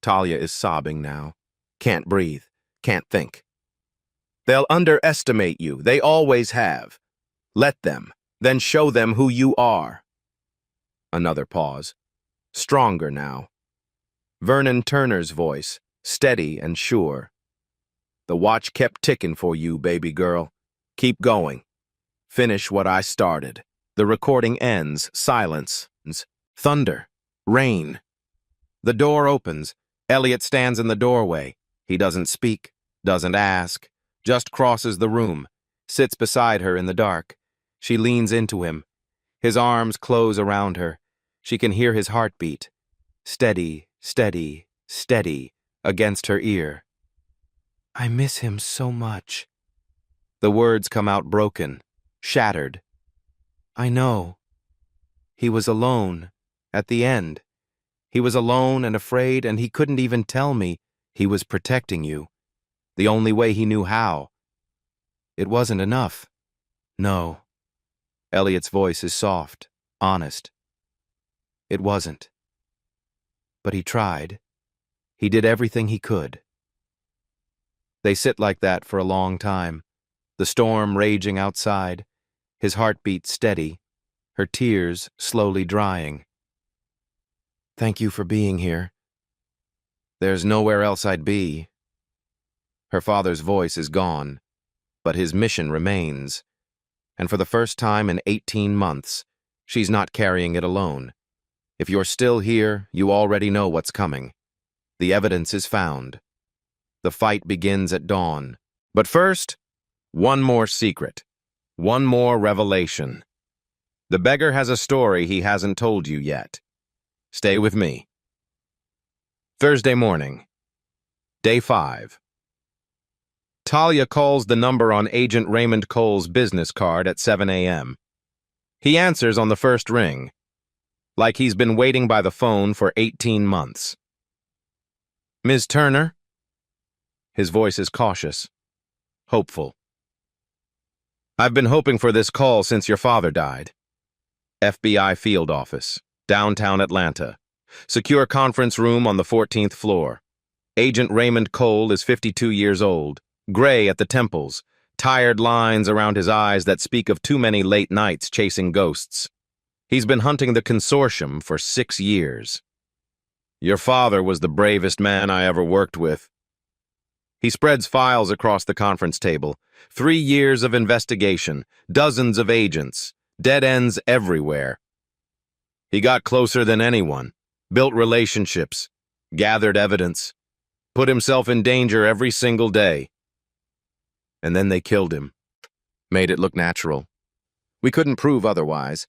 Talia is sobbing now. Can't breathe, can't think. They'll underestimate you. They always have. Let them, then show them who you are. Another pause. Stronger now. Vernon Turner's voice, steady and sure. The watch kept ticking for you, baby girl. Keep going. Finish what I started. The recording ends. Silence. Thunder. Rain. The door opens. Elliot stands in the doorway. He doesn't speak, doesn't ask, just crosses the room, sits beside her in the dark. She leans into him. His arms close around her. She can hear his heartbeat. Steady, steady, steady, against her ear. I miss him so much. The words come out broken, shattered. I know. He was alone, at the end. He was alone and afraid, and he couldn't even tell me he was protecting you. The only way he knew how. It wasn't enough. No. Elliot's voice is soft, honest. It wasn't. But he tried. He did everything he could. They sit like that for a long time, the storm raging outside, his heartbeat steady, her tears slowly drying. Thank you for being here. There's nowhere else I'd be. Her father's voice is gone, but his mission remains. And for the first time in 18 months, she's not carrying it alone. If you're still here, you already know what's coming. The evidence is found. The fight begins at dawn. But first, one more secret. One more revelation. The beggar has a story he hasn't told you yet. Stay with me. Thursday morning. Day 5. Talia calls the number on Agent Raymond Cole's business card at 7 a.m. He answers on the first ring, like he's been waiting by the phone for 18 months. Ms. Turner? His voice is cautious, hopeful. I've been hoping for this call since your father died. FBI field office, downtown Atlanta. Secure conference room on the 14th floor. Agent Raymond Cole is 52 years old, gray at the temples, tired lines around his eyes that speak of too many late nights chasing ghosts. He's been hunting the consortium for 6 years. Your father was the bravest man I ever worked with. He spreads files across the conference table. 3 years of investigation, dozens of agents, dead ends everywhere. He got closer than anyone, built relationships, gathered evidence, put himself in danger every single day. And then they killed him. Made it look natural. We couldn't prove otherwise.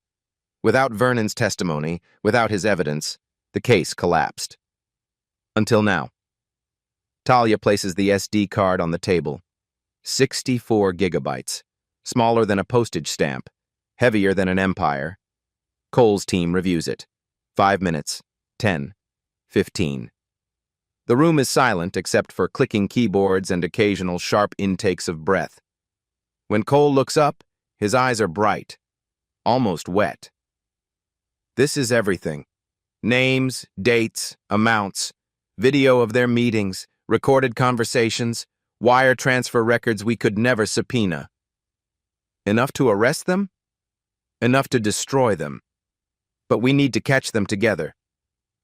Without Vernon's testimony, without his evidence, the case collapsed. Until now. Talia places the SD card on the table. 64 gigabytes. Smaller than a postage stamp. Heavier than an empire. Cole's team reviews it. 5 minutes. 10. 15. The room is silent except for clicking keyboards and occasional sharp intakes of breath. When Cole looks up, his eyes are bright. Almost wet. This is everything. Names, dates, amounts, video of their meetings, recorded conversations, wire transfer records we could never subpoena. Enough to arrest them? Enough to destroy them. But we need to catch them together.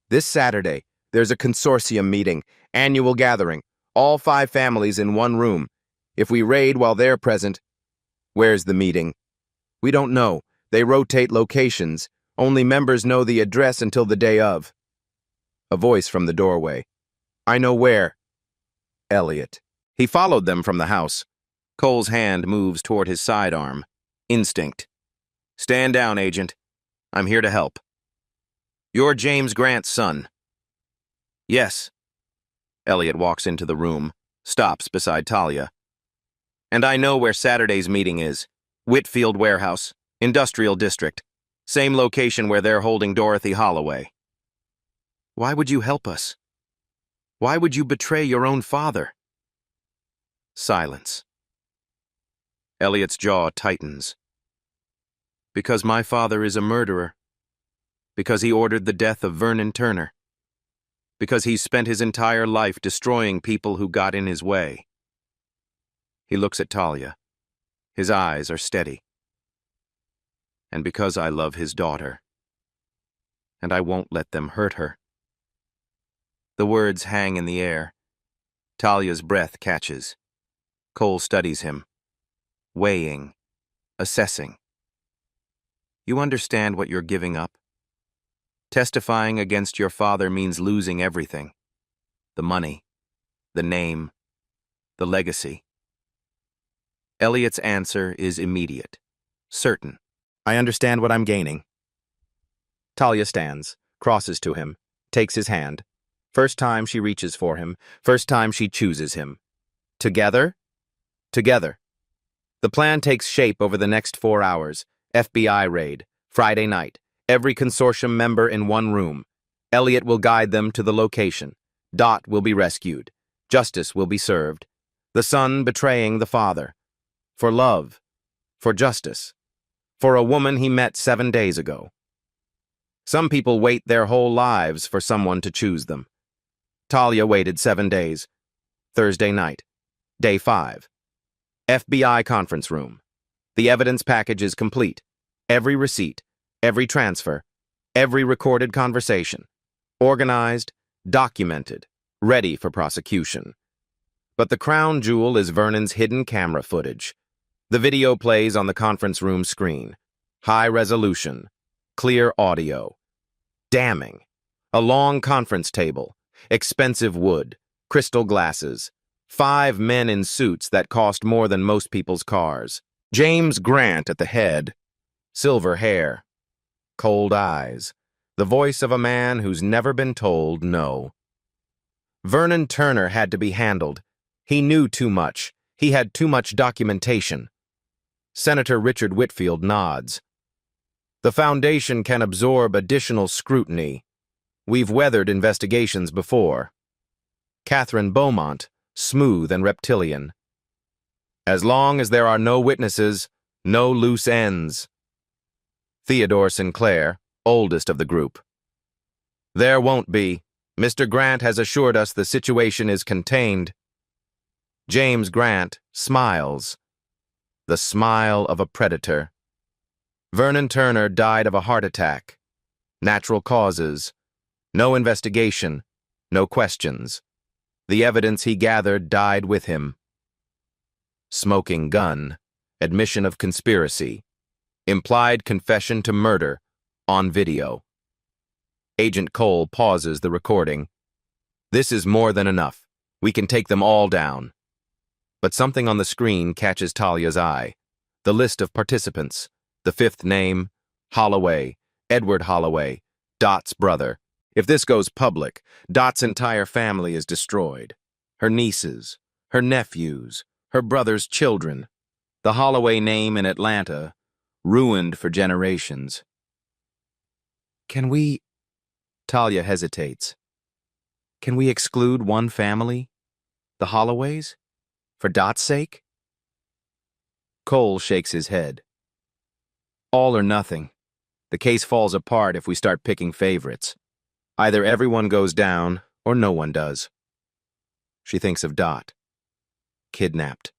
This Saturday, there's a consortium meeting, annual gathering, all 5 families in one room. If we raid while they're present, where's the meeting? We don't know. They rotate locations. Only members know the address until the day of. A voice from the doorway. I know where. Elliot. He followed them from the house. Cole's hand moves toward his sidearm. Instinct. Stand down, Agent. I'm here to help. You're James Grant's son. Yes. Elliot walks into the room, stops beside Talia. And I know where Saturday's meeting is. Whitfield Warehouse, Industrial District. Same location where they're holding Dorothy Holloway. Why would you help us? Why would you betray your own father? Silence. Elliot's jaw tightens. Because my father is a murderer. Because he ordered the death of Vernon Turner. Because he's spent his entire life destroying people who got in his way. He looks at Talia. His eyes are steady. And because I love his daughter. And I won't let them hurt her. The words hang in the air. Talia's breath catches. Cole studies him. Weighing. Assessing. You understand what you're giving up? Testifying against your father means losing everything. The money. The name. The legacy. Elliot's answer is immediate. Certain. I understand what I'm gaining. Talia stands, crosses to him, takes his hand. First time she reaches for him, first time she chooses him. Together? Together. The plan takes shape over the next 4 hours. FBI raid, Friday night. Every consortium member in one room. Elliot will guide them to the location. Dot will be rescued. Justice will be served. The son betraying the father. For love. For justice. For a woman he met 7 days ago. Some people wait their whole lives for someone to choose them. Talia waited 7 days. Thursday night. Day 5. FBI conference room. The evidence package is complete. Every receipt, every transfer, every recorded conversation. Organized, documented, ready for prosecution. But the crown jewel is Vernon's hidden camera footage. The video plays on the conference room screen. High resolution. Clear audio. Damning. A long conference table. Expensive wood. Crystal glasses. 5 men in suits that cost more than most people's cars. James Grant at the head. Silver hair. Cold eyes. The voice of a man who's never been told no. Vernon Turner had to be handled. He knew too much. He had too much documentation. Senator Richard Whitfield nods. The Foundation can absorb additional scrutiny. We've weathered investigations before. Catherine Beaumont, smooth and reptilian. As long as there are no witnesses, no loose ends. Theodore Sinclair, oldest of the group. There won't be. Mr. Grant has assured us the situation is contained. James Grant smiles. The smile of a predator. Vernon Turner died of a heart attack. Natural causes. No investigation. No questions. The evidence he gathered died with him. Smoking gun. Admission of conspiracy. Implied confession to murder. On video. Agent Cole pauses the recording. This is more than enough. We can take them all down. But something on the screen catches Talia's eye. The list of participants. The 5th name. Holloway. Edward Holloway. Dot's brother. If this goes public, Dot's entire family is destroyed. Her nieces, her nephews, her brother's children. The Holloway name in Atlanta, ruined for generations. Can we... Talia hesitates. Can we exclude one family? The Holloways? For Dot's sake? Cole shakes his head. All or nothing. The case falls apart if we start picking favorites. Either everyone goes down, or no one does. She thinks of Dot. Kidnapped.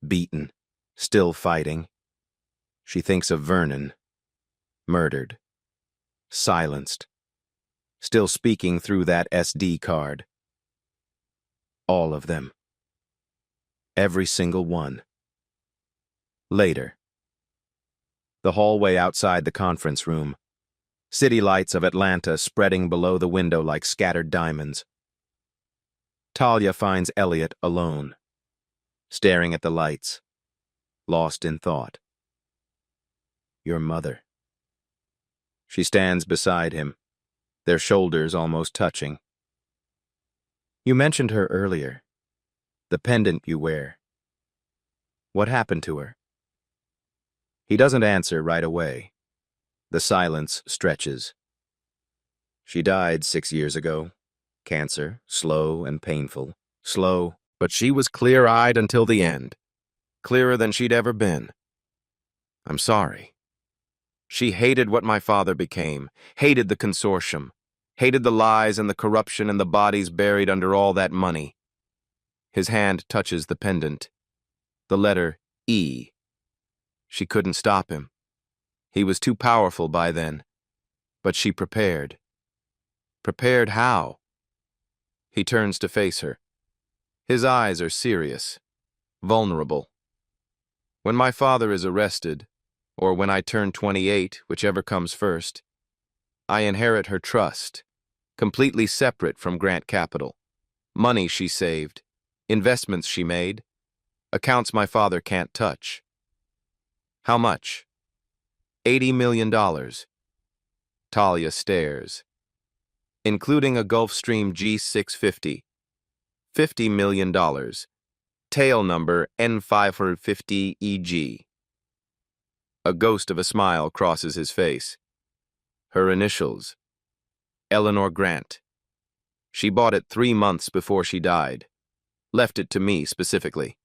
Beaten. Still fighting. She thinks of Vernon. Murdered. Silenced. Still speaking through that SD card. All of them. Every single one. Later. The hallway outside the conference room. City lights of Atlanta spreading below the window like scattered diamonds. Talia finds Elliot alone, staring at the lights, lost in thought. Your mother. She stands beside him, their shoulders almost touching. You mentioned her earlier, the pendant you wear. What happened to her? He doesn't answer right away. The silence stretches. She died 6 years ago. Cancer, slow and painful. Slow, but she was clear-eyed until the end. Clearer than she'd ever been. I'm sorry. She hated what my father became, hated the consortium, hated the lies and the corruption and the bodies buried under all that money. His hand touches the pendant. The letter E. She couldn't stop him. He was too powerful by then. But she prepared. Prepared how? He turns to face her. His eyes are serious, vulnerable. When my father is arrested, or when I turn 28, whichever comes first, I inherit her trust, completely separate from Grant Capital. Money she saved, investments she made, accounts my father can't touch. How much? $80 million. Talia stares. Including a Gulfstream G650. $50 million. Tail number N550EG. A ghost of a smile crosses his face. Her initials. Eleanor Grant. She bought it 3 months before she died. Left it to me specifically.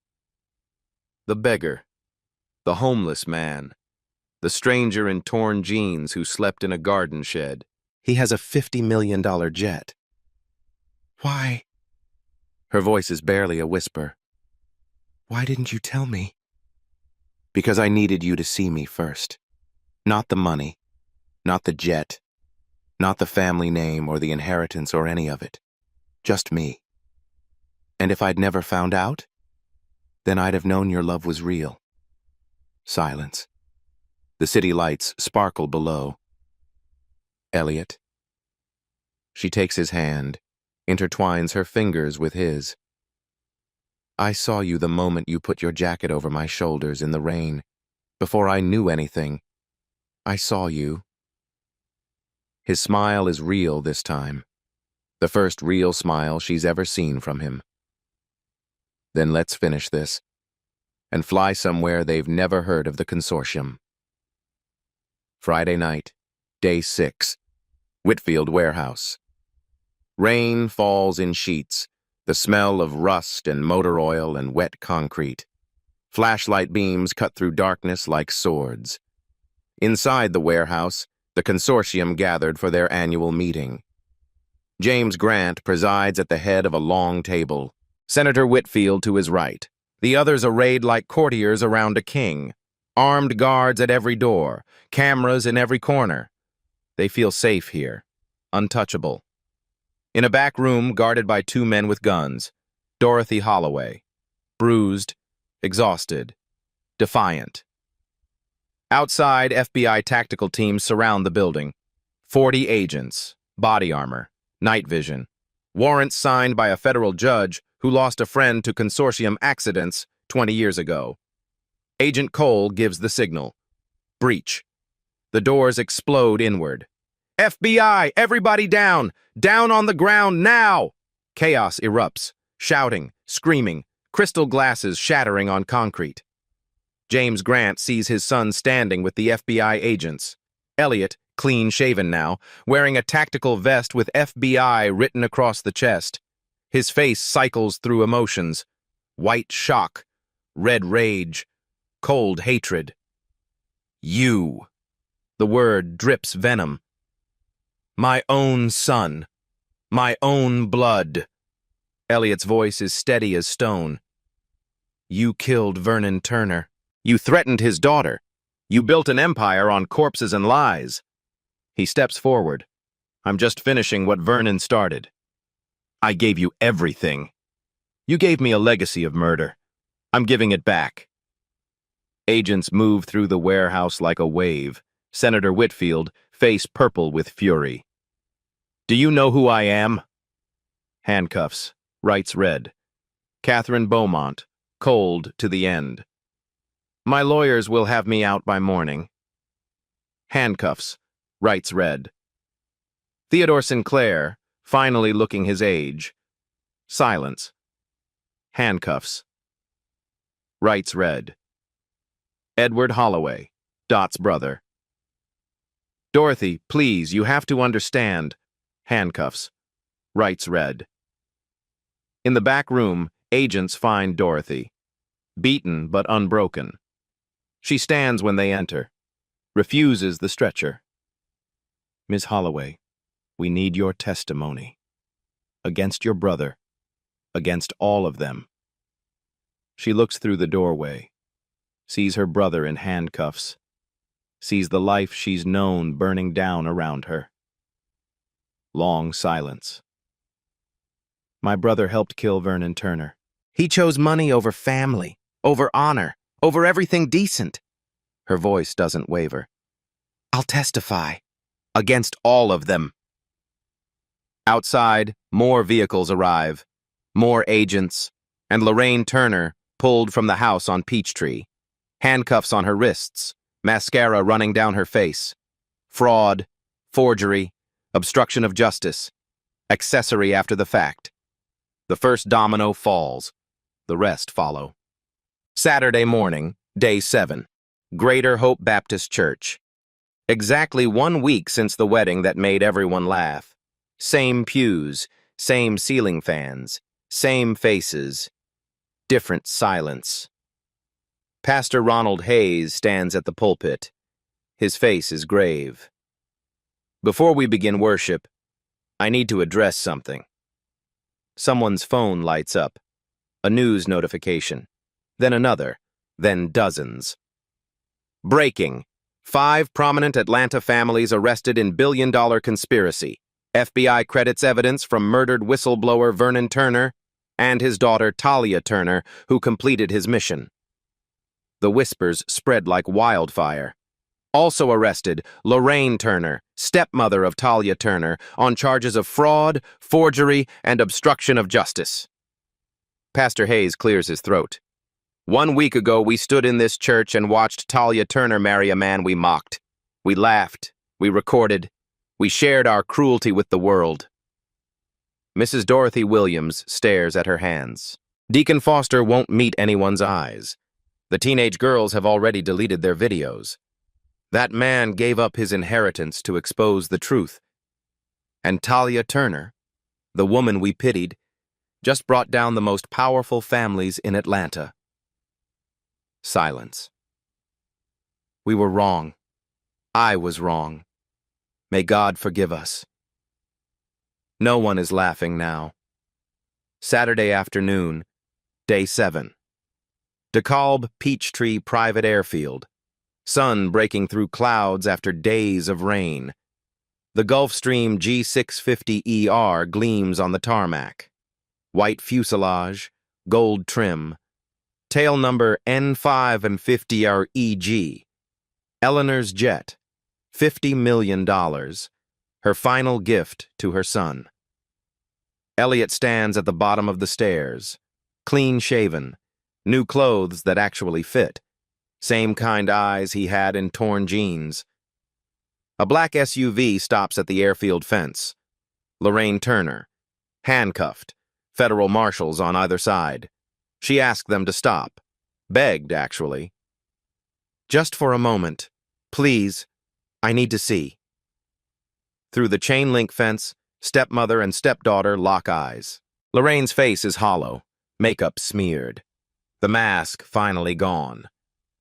The beggar. The homeless man. The stranger in torn jeans who slept in a garden shed. He has a $50 million jet. Why? Her voice is barely a whisper. Why didn't you tell me? Because I needed you to see me first. Not the money, not the jet, not the family name or the inheritance or any of it. Just me. And if I'd never found out, then I'd have known your love was real. Silence. The city lights sparkle below. Elliot. She takes his hand, intertwines her fingers with his. I saw you the moment you put your jacket over my shoulders in the rain. Before I knew anything, I saw you. His smile is real this time. The first real smile she's ever seen from him. Then let's finish this, and fly somewhere they've never heard of the consortium. Friday night, day 6, Whitfield Warehouse. Rain falls in sheets, the smell of rust and motor oil and wet concrete. Flashlight beams cut through darkness like swords. Inside the warehouse, the consortium gathered for their annual meeting. James Grant presides at the head of a long table, Senator Whitfield to his right, the others arrayed like courtiers around a king, armed guards at every door, cameras in every corner. They feel safe here, untouchable. In a back room guarded by 2 men with guns, Dorothy Holloway, bruised, exhausted, defiant. Outside, FBI tactical teams surround the building. 40 agents, body armor, night vision, warrants signed by a federal judge who lost a friend to consortium accidents 20 years ago. Agent Cole gives the signal. Breach. The doors explode inward. FBI, everybody down! Down on the ground now! Chaos erupts, shouting, screaming, crystal glasses shattering on concrete. James Grant sees his son standing with the FBI agents. Elliot, clean-shaven now, wearing a tactical vest with FBI written across the chest. His face cycles through emotions. White shock, red rage, cold hatred. You. The word drips venom. My own son. My own blood. Elliot's voice is steady as stone. You killed Vernon Turner. You threatened his daughter. You built an empire on corpses and lies. He steps forward. I'm just finishing what Vernon started. I gave you everything. You gave me a legacy of murder. I'm giving it back. Agents move through the warehouse like a wave. Senator Whitfield, face purple with fury. Do you know who I am? Handcuffs, writes red. Catherine Beaumont, cold to the end. My lawyers will have me out by morning. Handcuffs, writes red. Theodore Sinclair, finally looking his age. Silence. Handcuffs. Writes red. Edward Holloway, Dot's brother. Dorothy, please, you have to understand. Handcuffs. Writes red. In the back room, agents find Dorothy. Beaten but unbroken. She stands when they enter. Refuses the stretcher. Miss Holloway, we need your testimony. Against your brother. Against all of them. She looks through the doorway. Sees her brother in handcuffs. Sees the life she's known burning down around her. Long silence. My brother helped kill Vernon Turner. He chose money over family, over honor, over everything decent. Her voice doesn't waver. I'll testify. Against all of them. Outside, more vehicles arrive. More agents. And Lorraine Turner, pulled from the house on Peachtree. Handcuffs on her wrists. Mascara running down her face. Fraud. Forgery. Obstruction of justice. Accessory after the fact. The first domino falls. The rest follow. Saturday morning, day 7. Greater Hope Baptist Church. Exactly 1 week since the wedding that made everyone laugh. Same pews, same ceiling fans, same faces, different silence. Pastor Ronald Hayes stands at the pulpit. His face is grave. Before we begin worship, I need to address something. Someone's phone lights up. A news notification. Then another. Then dozens. Breaking. 5 prominent Atlanta families arrested in billion-dollar conspiracy. FBI credits evidence from murdered whistleblower Vernon Turner and his daughter Talia Turner, who completed his mission. The whispers spread like wildfire. Also arrested, Lorraine Turner, stepmother of Talia Turner, on charges of fraud, forgery, and obstruction of justice. Pastor Hayes clears his throat. 1 week ago, we stood in this church and watched Talia Turner marry a man we mocked. We laughed. We recorded. We shared our cruelty with the world. Mrs. Dorothy Williams stares at her hands. Deacon Foster won't meet anyone's eyes. The teenage girls have already deleted their videos. That man gave up his inheritance to expose the truth. And Talia Turner, the woman we pitied, just brought down the most powerful families in Atlanta. Silence. We were wrong. I was wrong. May God forgive us. No one is laughing now. Saturday afternoon, day 7. DeKalb Peachtree Private Airfield. Sun breaking through clouds after days of rain. The Gulfstream G650ER gleams on the tarmac. White fuselage, gold trim. Tail number N5 and 50REG. Eleanor's jet. $50 million. Her final gift to her son. Elliot stands at the bottom of the stairs. Clean-shaven. New clothes that actually fit. Same kind eyes he had in torn jeans. A black SUV stops at the airfield fence. Lorraine Turner. Handcuffed. Federal marshals on either side. She asked them to stop. Begged, actually. Just for a moment. Please. I need to see. Through the chain-link fence, stepmother and stepdaughter lock eyes. Lorraine's face is hollow. Makeup smeared. The mask finally gone.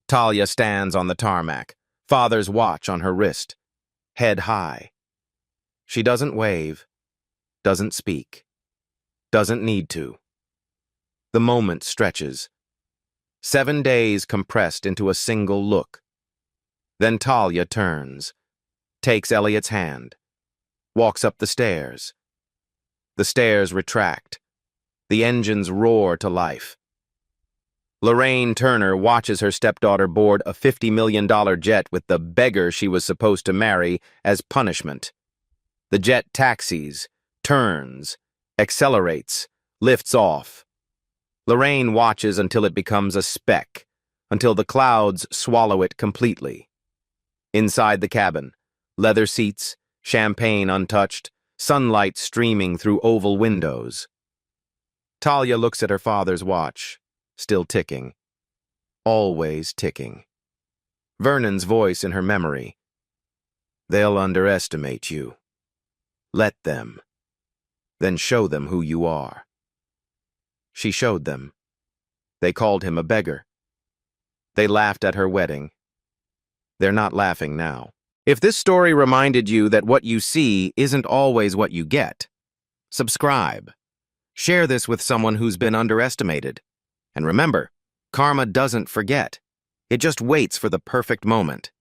Talia stands on the tarmac. Father's watch on her wrist. Head high. She doesn't wave. Doesn't speak. Doesn't need to. The moment stretches. 7 days compressed into a single look. Then Talia turns. Takes Elliot's hand. Walks up the stairs. The stairs retract. The engines roar to life. Lorraine Turner watches her stepdaughter board a $50 million jet with the beggar she was supposed to marry as punishment. The jet taxis, turns, accelerates, lifts off. Lorraine watches until it becomes a speck, until the clouds swallow it completely. Inside the cabin, leather seats, champagne untouched, sunlight streaming through oval windows. Talia looks at her father's watch, still ticking. Always ticking. Vernon's voice in her memory. They'll underestimate you. Let them. Then show them who you are. She showed them. They called him a beggar. They laughed at her wedding. They're not laughing now. If this story reminded you that what you see isn't always what you get, subscribe. Share this with someone who's been underestimated. And remember, karma doesn't forget. It just waits for the perfect moment.